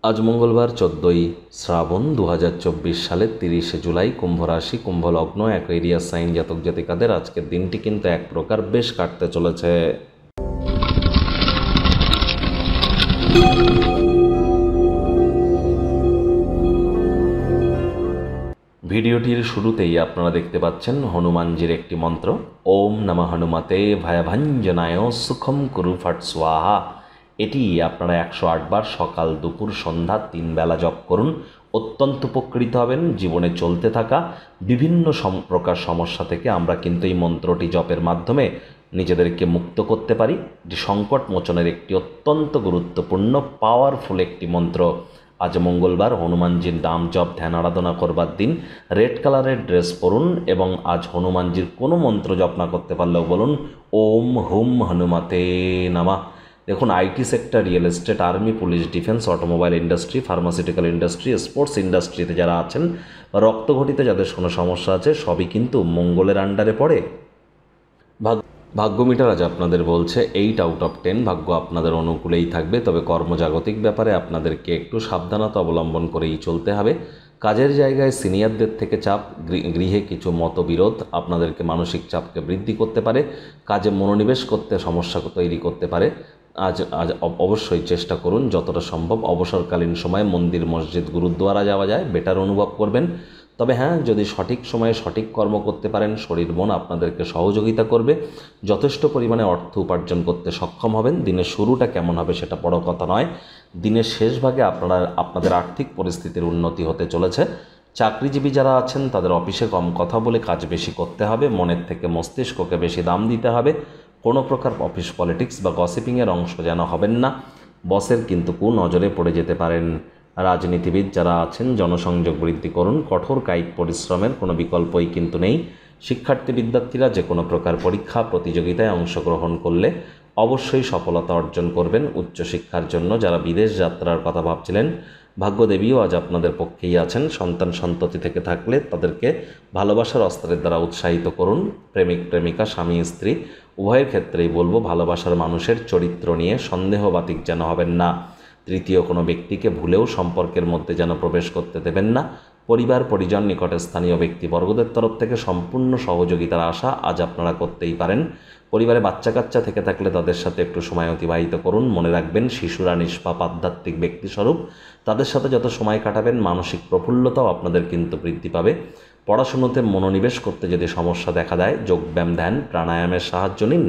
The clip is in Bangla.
আজ মঙ্গলবার 14ই শ্রাবণ 2024 সালের 30শে জুলাই, কুম্ভ রাশি, কুম্ভ লগ্ন, অ্যাকোয়ারিয়াস সাইন জাতক জাতিকাদের আজকের দিনটি কিন্তু এক প্রকার বেশ কাটতে চলেছে। ভিডিওটির শুরুতেই আপনারা দেখতে পাচ্ছেন হনুমানজির একটি মন্ত্র, ওম নমঃ হনুমতে ভয়ভঞ্জনায় সুখম কুরু ফট স্বাহা। এটি আপনারা 108 বার সকাল, দুপুর, সন্ধ্যা 3 বেলা জপ করুন। অত্যন্ত উপকৃত হবেন। জীবনে চলতে থাকা বিভিন্ন প্রকার সমস্যা থেকে আমরা কিন্তু এই মন্ত্রটি জপের মাধ্যমে নিজেদেরকে মুক্ত করতে পারি। এটি সংকট মোচনের একটি অত্যন্ত গুরুত্বপূর্ণ পাওয়ারফুল একটি মন্ত্র। আজ মঙ্গলবার, হনুমানজির নাম জপ ধ্যান আরাধনা করবার দিন। রেড কালারের ড্রেস পরুন এবং আজ হনুমানজির কোনো মন্ত্র জপ না করতে পারলেও বলুন ওম হুম হনুমতে নমঃ। দেখুন, IT sector, real estate, army, police, defence, automobile industry, pharmaceutical industry, sports ইন্ডাস্ট্রিতে যারা আছেন, রক্তঘটিতে যাদের কোনো সমস্যা আছে, সবই কিন্তু মঙ্গলের আন্ডারে পড়ে। ভাগ্য মিটার আজ আপনাদের বলছে 8 আউট অফ 10 ভাগ্য আপনাদের অনুকূলেই থাকবে। তবে কর্মজাগতিক ব্যাপারে আপনাদেরকে একটু সাবধানতা অবলম্বন করেই চলতে হবে। কাজের জায়গায় সিনিয়রদের থেকে চাপ, গৃহে কিছু মতবিরোধ আপনাদেরকে মানসিক চাপকে বৃদ্ধি করতে পারে, কাজে মনোনিবেশ করতে সমস্যা তৈরি করতে পারে। আজ অবশ্যই চেষ্টা করুন যতটা সম্ভব অবসরকালীন সময়ে মন্দির, মসজিদ, গুরুদ্বারা যাওয়া যায়, বেটার অনুভব করবেন। তবে হ্যাঁ, যদি সঠিক সময়ে সঠিক কর্ম করতে পারেন, শরীর মন আপনাদেরকে সহযোগিতা করবে, যথেষ্ট পরিমাণে অর্থ উপার্জন করতে সক্ষম হবেন। দিনের শুরুটা কেমন হবে সেটা বড় কথা নয়, দিনের শেষ ভাগে আপনাদের আর্থিক পরিস্থিতির উন্নতি হতে চলেছে। চাকরিজীবী যারা আছেন তাদের অফিসে কম কথা বলে কাজ বেশি করতে হবে, মনের থেকে মস্তিষ্ককে বেশি দাম দিতে হবে। কোনো প্রকার অফিস পলিটিক্স বা গসিপিংয়ের অংশ যেন হবেন না, বসের কিন্তু কুনজরে পড়ে যেতে পারেন। রাজনীতিবিদ যারা আছেন জনসংযোগ বৃদ্ধি করুন, কঠোর কায়িক পরিশ্রমের কোনো বিকল্পই কিন্তু নেই। শিক্ষার্থী বিদ্যার্থীরা যে কোনো প্রকার পরীক্ষা প্রতিযোগিতায় অংশগ্রহণ করলে অবশ্যই সফলতা অর্জন করবেন। উচ্চশিক্ষার জন্য যারা বিদেশ যাত্রার কথা ভাবছিলেন, ভাগ্যদেবীও আজ আপনাদের পক্ষেই আছেন। সন্তান সন্ততি থেকে থাকলে তাদেরকে ভালোবাসার অস্ত্রের দ্বারা উৎসাহিত করুন। প্রেমিক প্রেমিকা, স্বামী স্ত্রী উভয়ের ক্ষেত্রেই বলবো ভালোবাসার মানুষের চরিত্র নিয়ে সন্দেহবাতিক যেন হবেন না। তৃতীয় কোনো ব্যক্তিকে ভুলেও সম্পর্কের মধ্যে যেন প্রবেশ করতে দেবেন না। পরিবার, পরিজন, নিকটে স্থানীয় ব্যক্তিবর্গদের তরফ থেকে সম্পূর্ণ সহযোগিতার আশা আজ আপনারা করতেই পারেন। পরিবারে বাচ্চা কাচ্চা থেকে থাকলে তাদের সাথে একটু সময় অতিবাহিত করুন। মনে রাখবেন, শিশুরা নিষ্পাপ আধ্যাত্মিক ব্যক্তিস্বরূপ, তাদের সাথে যত সময় কাটাবেন মানসিক প্রফুল্লতাও আপনাদের কিন্তু বৃদ্ধি পাবে। পড়াশুনোতে মনোনিবেশ করতে যদি সমস্যা দেখা দেয়, যোগব্যায়াম, ধ্যান, প্রাণায়ামের সাহায্য নিন।